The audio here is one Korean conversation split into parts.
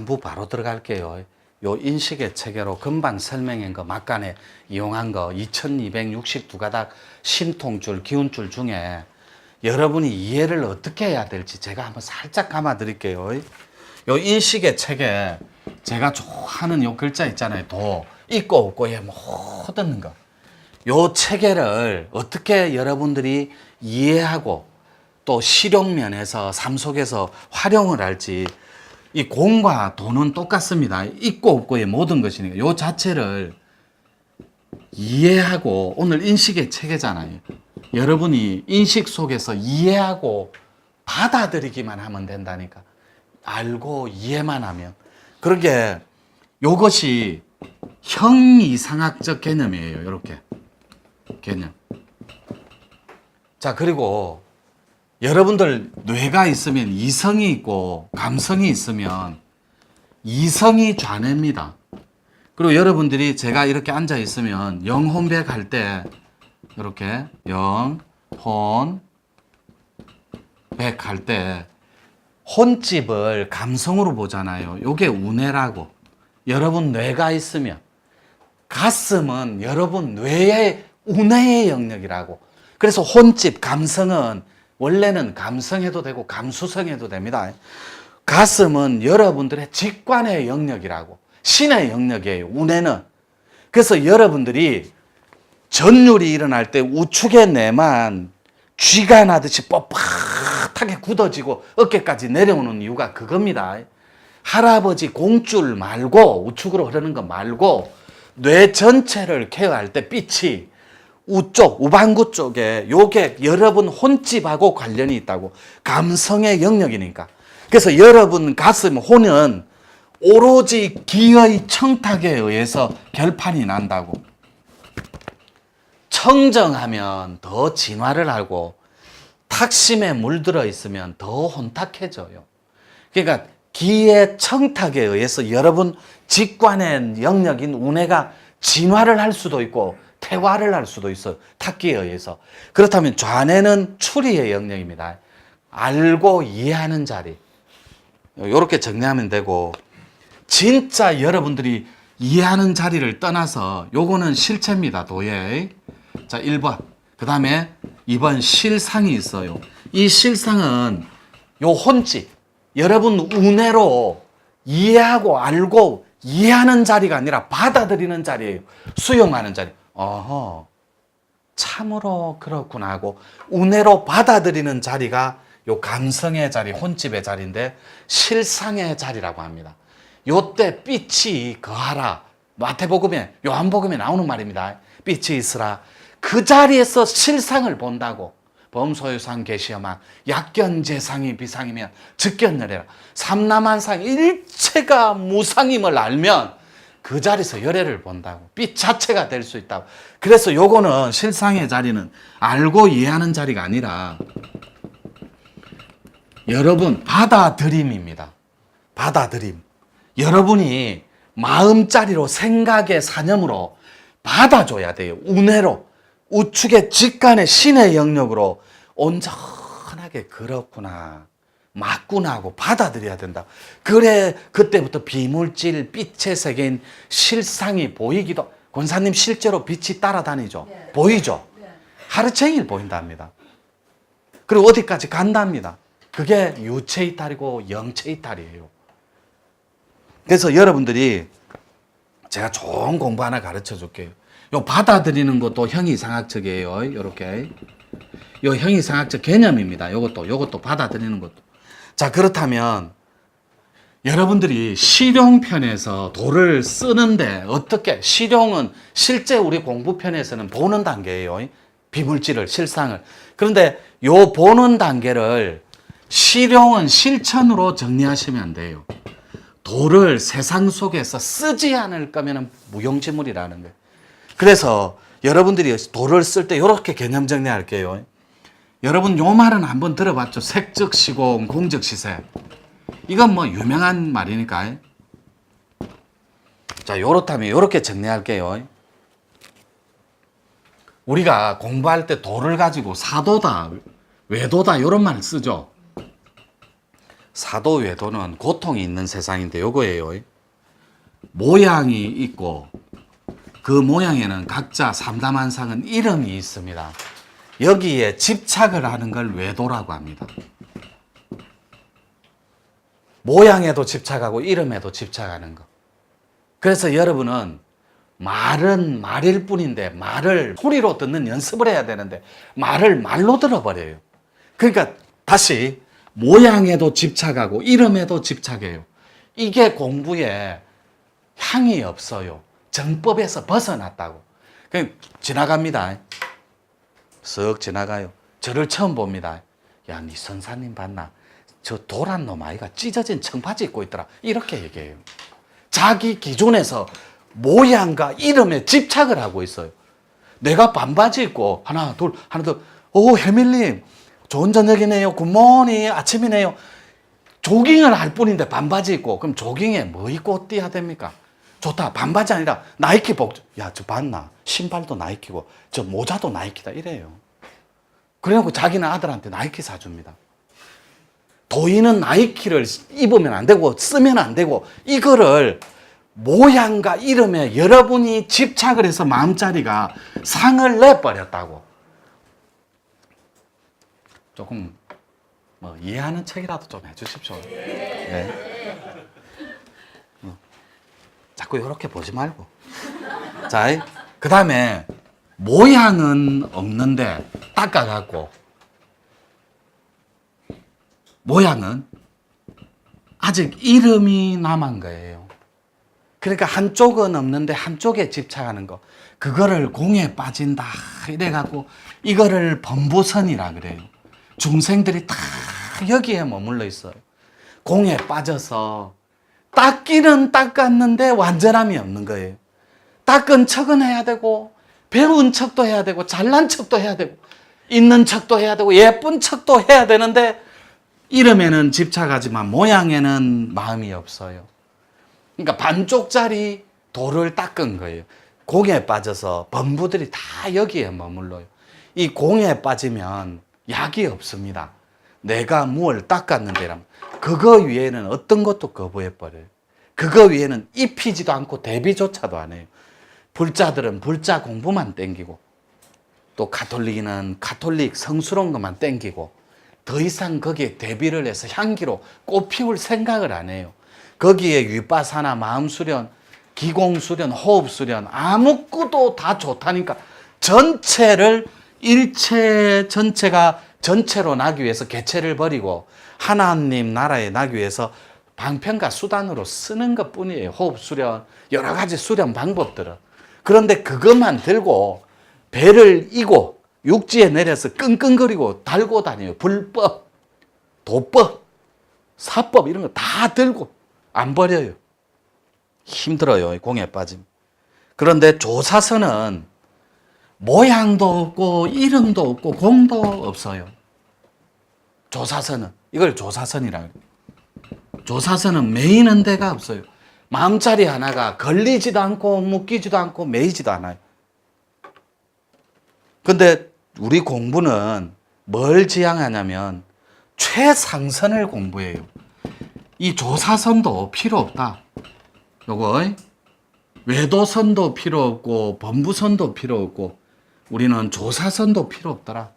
3부 바로 들어갈게요. 요 인식의 체계로 금방 설명한 거 막간에 이용한 거 2262가닥 신통줄, 기운줄 중에 여러분이 이해를 어떻게 해야 될지 제가 한번 살짝 감아 드릴게요. 요 인식의 체계, 제가 좋아하는 요 글자 있잖아요. 도, 있고 없고의 모든 거. 요 체계를 어떻게 여러분들이 이해하고 또 실용면에서 삶 속에서 활용을 할지, 이 공과 도는 똑같습니다. 있고 없고의 모든 것이니까 요 자체를 이해하고, 오늘 인식의 체계잖아요. 여러분이 인식 속에서 이해하고 받아들이기만 하면 된다니까. 알고 이해만 하면. 그러게 요것이 형이상학적 개념이에요. 이렇게 개념. 자, 그리고 여러분들 뇌가 있으면 이성이 있고 감성이 있으면 이성이 좌뇌입니다. 그리고 여러분들이 제가 이렇게 앉아 있으면 영혼배 갈 때 이렇게 영혼배 갈 때 혼집을 감성으로 보잖아요. 요게 우뇌라고. 여러분 뇌가 있으면, 가슴은 여러분 뇌의 우뇌의 영역이라고. 그래서 혼집, 감성은 원래는 감성해도 되고 감수성해도 됩니다. 가슴은 여러분들의 직관의 영역이라고. 신의 영역이에요, 우뇌는. 그래서 여러분들이 전율이 일어날 때 우측의 뇌만 쥐가 나듯이 뻣뻣하게 굳어지고 어깨까지 내려오는 이유가 그겁니다. 할아버지 공줄 말고, 우측으로 흐르는 거 말고 뇌 전체를 케어할 때 빛이 우쪽, 우방구 쪽에 요게 여러분 혼집하고 관련이 있다고. 감성의 영역이니까. 그래서 여러분 가슴, 혼은 오로지 기의 청탁에 의해서 결판이 난다고. 청정하면 더 진화를 하고 탁심에 물들어 있으면 더 혼탁해져요. 그러니까 기의 청탁에 의해서 여러분 직관의 영역인 우뇌가 진화를 할 수도 있고 태화를 할 수도 있어요. 탁기에 의해서. 그렇다면 좌뇌는 추리의 영역입니다. 알고 이해하는 자리. 이렇게 정리하면 되고, 진짜 여러분들이 이해하는 자리를 떠나서 요거는 실체입니다. 도예. 자, 1번. 그 다음에 2번 실상이 있어요. 이 실상은 요 혼집, 여러분 우뇌로 이해하고 알고 이해하는 자리가 아니라 받아들이는 자리예요. 수용하는 자리. 어허, 참으로 그렇구나 하고 우뇌로 받아들이는 자리가 요 감성의 자리, 혼집의 자리인데 실상의 자리라고 합니다. 요때 빛이 거하라. 마태복음에, 요한복음에 나오는 말입니다. 빛이 있으라. 그 자리에서 실상을 본다고. 범소유상 계시어만 약견재상이 비상이면 즉견열애라. 삼남한상 일체가 무상임을 알면 그 자리에서 열애를 본다고. 빛 자체가 될 수 있다고. 그래서 요거는 실상의 자리는 알고 이해하는 자리가 아니라 여러분 받아들임입니다. 받아들임. 여러분이 마음자리로, 생각의 사념으로 받아줘야 돼요. 우뇌로, 우측의 직관의 신의 영역으로 온전하게 그렇구나, 맞구나 하고 받아들여야 된다. 그래 그때부터 비물질, 빛의 세계인 실상이 보이기도. 권사님 실제로 빛이 따라다니죠. 네. 보이죠. 네. 하루 종일 보인답니다. 그리고 어디까지 간답니다. 그게 유체이탈이고 영체이탈이에요. 그래서 여러분들이 제가 좋은 공부 하나 가르쳐 줄게요. 요 받아들이는 것도 형이상학적이에요. 요렇게. 요 형이상학적 개념입니다. 요것도 받아들이는 것도. 자, 그렇다면 여러분들이 실용편에서 도를 쓰는데 어떻게, 실용은 실제 우리 공부편에서는 보는 단계예요. 비물질을, 실상을. 그런데 요 보는 단계를 실용은 실천으로 정리하시면 안 돼요. 도를 세상 속에서 쓰지 않을 거면 무용지물이라는 거예요. 그래서 여러분들이 도를 쓸 때 이렇게 개념 정리할게요. 여러분 요 말은 한번 들어봤죠? 색적시공, 공적시세. 이건 뭐 유명한 말이니까. 자, 요렇다면 요렇게 정리할게요. 우리가 공부할 때 도를 가지고 사도다, 외도다 이런 말 쓰죠. 사도 외도는 고통이 있는 세상인데 요거예요. 모양이 있고 그 모양에는 각자 삼다만상은 이름이 있습니다. 여기에 집착을 하는 걸 외도라고 합니다. 모양에도 집착하고 이름에도 집착하는 거. 그래서 여러분은 말은 말일 뿐인데 말을 소리로 듣는 연습을 해야 되는데 말을 말로 들어버려요. 그러니까 다시 모양에도 집착하고 이름에도 집착해요. 이게 공부에 향이 없어요. 정법에서 벗어났다고. 그냥 지나갑니다. 쓱 지나가요. 저를 처음 봅니다. 야, 네 선사님 봤나? 저 도란 놈 아이가 찢어진 청바지 입고 있더라. 이렇게 얘기해요. 자기 기준에서 모양과 이름에 집착을 하고 있어요. 내가 반바지 입고 하나 둘 오 혜밀님 좋은 저녁이네요. 굿모닝 아침이네요. 조깅을 할 뿐인데 반바지 입고 그럼 조깅에 뭐 입고 뛰어야 됩니까? 좋다. 반바지 아니라 나이키 복. 야, 저 봤나? 신발도 나이키고 저 모자도 나이키다 이래요. 그래놓고 자기는 아들한테 나이키 사줍니다. 도인은 나이키를 입으면 안 되고 쓰면 안 되고 이거를 모양과 이름에 여러분이 집착을 해서 마음자리가 상을 내버렸다고. 조금 뭐 이해하는 책이라도 좀 해주십시오. 네. 자꾸 이렇게 보지 말고. 자, 그 다음에 모양은 없는데 닦아갖고 모양은 아직 이름이 남은 거예요. 그러니까 한쪽은 없는데 한쪽에 집착하는 거. 그거를 공에 빠진다 이래갖고 이거를 범부선이라 그래요. 중생들이 다 여기에 머물러 있어요. 공에 빠져서 닦기는 닦았는데 완전함이 없는 거예요. 닦은 척은 해야 되고 배운 척도 해야 되고 잘난 척도 해야 되고 있는 척도 해야 되고 예쁜 척도 해야 되는데 이름에는 집착하지만 모양에는 마음이 없어요. 그러니까 반쪽짜리 돌을 닦은 거예요. 공에 빠져서 범부들이 다 여기에 머물러요. 이 공에 빠지면 약이 없습니다. 내가 무엇을 닦았는데라면 그거 위에는 어떤 것도 거부해버려요. 그거 위에는 입히지도 않고 대비조차도 안 해요. 불자들은 불자 공부만 땡기고 또 가톨릭은 가톨릭 성스러운 것만 땡기고 더 이상 거기에 대비를 해서 향기로 꽃 피울 생각을 안 해요. 거기에 위빠사나 마음수련, 기공수련, 호흡수련 아무것도 다 좋다니까 전체를 일체 전체가 전체로 나기 위해서 개체를 버리고 하나님 나라에 나기 위해서 방편과 수단으로 쓰는 것뿐이에요. 호흡수련, 여러 가지 수련 방법들은. 그런데 그것만 들고 배를 이고 육지에 내려서 끙끙거리고 달고 다녀요. 불법, 도법, 사법 이런 거 다 들고 안 버려요. 힘들어요. 공에 빠짐. 그런데 조사선은 모양도 없고 이름도 없고 공도 없어요. 조사선은 이걸 조사선이라고 해요. 조사선은 매이는 데가 없어요. 마음자리 하나가 걸리지도 않고 묶이지도 않고 매이지도 않아요. 근데 우리 공부는 뭘 지향하냐면 최상선을 공부해요. 이 조사선도 필요 없다. 요거 외도선도 필요 없고 범부선도 필요 없고 우리는 조사선도 필요 없더라.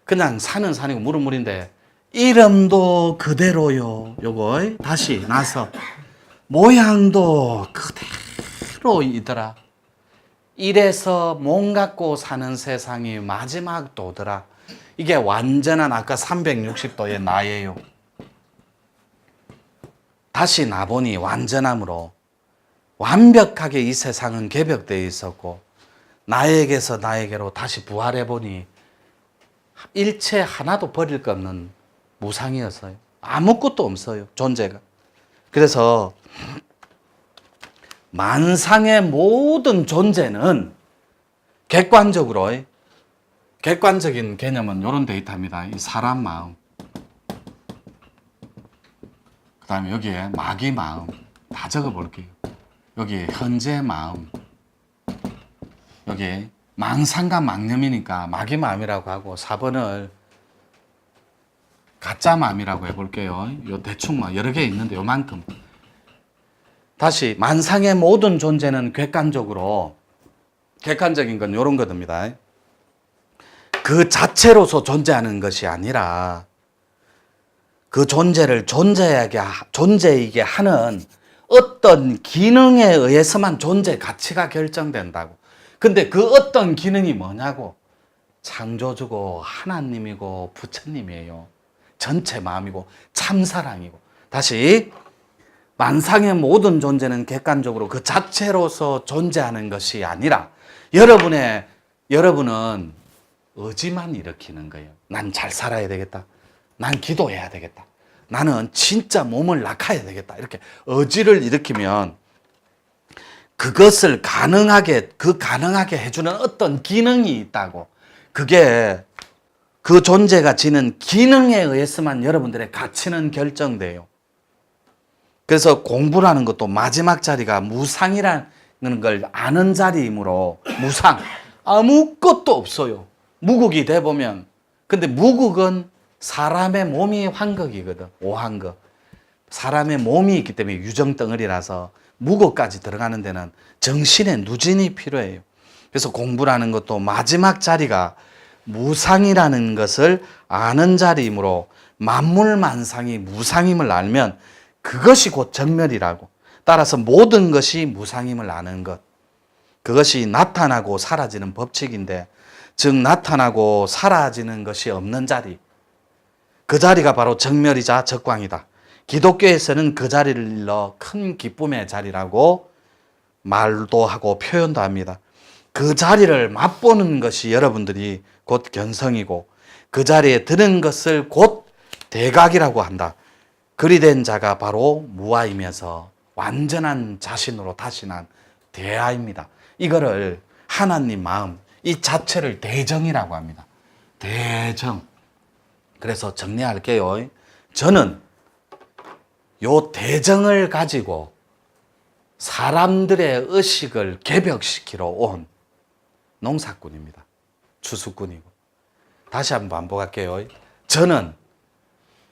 그냥 산은 산이고 물은 물인데 이름도 그대로요. 요거 다시 나서 모양도 그대로이더라. 이래서 몸 갖고 사는 세상이 마지막 도더라. 이게 완전한 아까 360도의 나예요. 다시 나보니 완전함으로 완벽하게 이 세상은 개벽되어 있었고 나에게서 나에게로 다시 부활해보니 일체 하나도 버릴 것 없는 무상이었어요. 아무것도 없어요. 존재가. 그래서 만상의 모든 존재는 객관적인 개념은 이런 데이터입니다. 이 사람 마음, 그 다음에 여기에 마귀 마음 다 적어볼게요. 여기에 현재 마음, 여기에 망상과 망념이니까 마귀 마음이라고 하고 4번을 가짜 마음이라고 해볼게요. 요 대충 막 여러 개 있는데 요만큼. 다시 만상의 모든 존재는 객관적인 건 요런 거입니다. 그 자체로서 존재하는 것이 아니라 그 존재를 존재이게 하는 어떤 기능에 의해서만 존재 가치가 결정된다고. 근데 그 어떤 기능이 뭐냐고. 창조주고 하나님이고 부처님이에요. 전체 마음이고 참사랑이고. 다시 만상의 모든 존재는 객관적으로 그 자체로서 존재하는 것이 아니라 여러분은 의지만 일으키는 거예요. 난 잘 살아야 되겠다. 난 기도해야 되겠다. 나는 진짜 몸을 낙해야 되겠다. 이렇게 의지를 일으키면 그것을 가능하게 해주는 어떤 기능이 있다고. 그게 그 존재가 지는 기능에 의해서만 여러분들의 가치는 결정돼요. 그래서 공부라는 것도 마지막 자리가 무상이라는 걸 아는 자리이므로 무상. 아무것도 없어요. 무국이 돼보면. 근데 무국은 사람의 몸이 환극이거든. 오한극. 사람의 몸이 있기 때문에 유정덩어리라서 무국까지 들어가는 데는 정신의 누진이 필요해요. 그래서 공부라는 것도 마지막 자리가 무상이라는 것을 아는 자리이므로 만물만상이 무상임을 알면 그것이 곧 정멸이라고. 따라서 모든 것이 무상임을 아는 것. 그것이 나타나고 사라지는 법칙인데, 즉 나타나고 사라지는 것이 없는 자리. 그 자리가 바로 정멸이자 적광이다. 기독교에서는 그 자리를 일러 큰 기쁨의 자리라고 말도 하고 표현도 합니다. 그 자리를 맛보는 것이 여러분들이 곧 견성이고 그 자리에 드는 것을 곧 대각이라고 한다. 그리 된 자가 바로 무아이면서 완전한 자신으로 다시 난 대아입니다. 이거를 하나님 마음, 이 자체를 대정이라고 합니다. 대정. 그래서 정리할게요. 저는 요 대정을 가지고 사람들의 의식을 개벽시키러 온 농사꾼입니다. 추수꾼이고. 다시 한번 반복할게요. 저는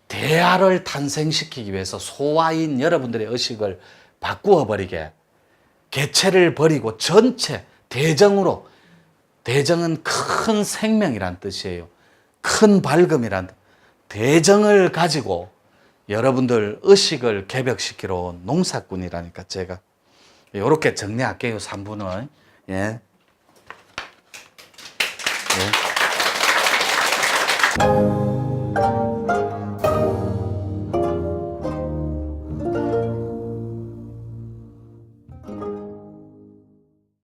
대아를 탄생시키기 위해서 소아인 여러분들의 의식을 바꾸어 버리게, 개체를 버리고 전체 대정으로, 대정은 큰 생명이란 뜻이에요. 큰 밝음이란 뜻. 대정을 가지고 여러분들 의식을 개벽시키러 온 농사꾼이라니까. 제가 이렇게 정리할게요. 3분은. 예. 예.